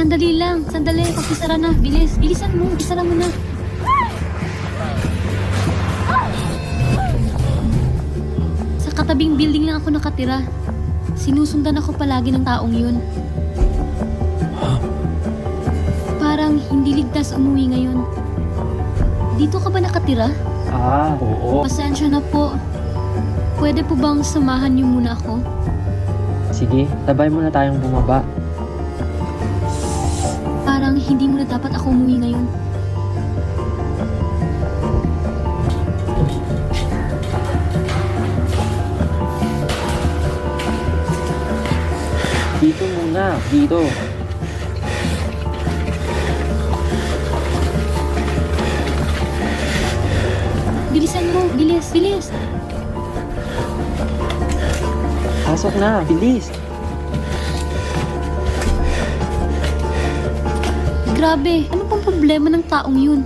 Sandali lang. Sandali. Pakisara na. Bilis. Bilisan mo. Isara mo na. Sa katabing building lang ako nakatira. Sinusundan ako palagi ng taong yun. Parang hindi ligtas umuwi ngayon. Dito ka ba nakatira? Oo. Pasensya na po. Pwede po bang samahan niyo muna ako? Sige, sabay muna tayong bumaba. Parang hindi mo na dapat ako umuwi ngayon. Dito muna, dito. Bilisan mo. Bilis. Bilis. Pasok na, bilis. Grabe. Ano pang problema ng taong yun?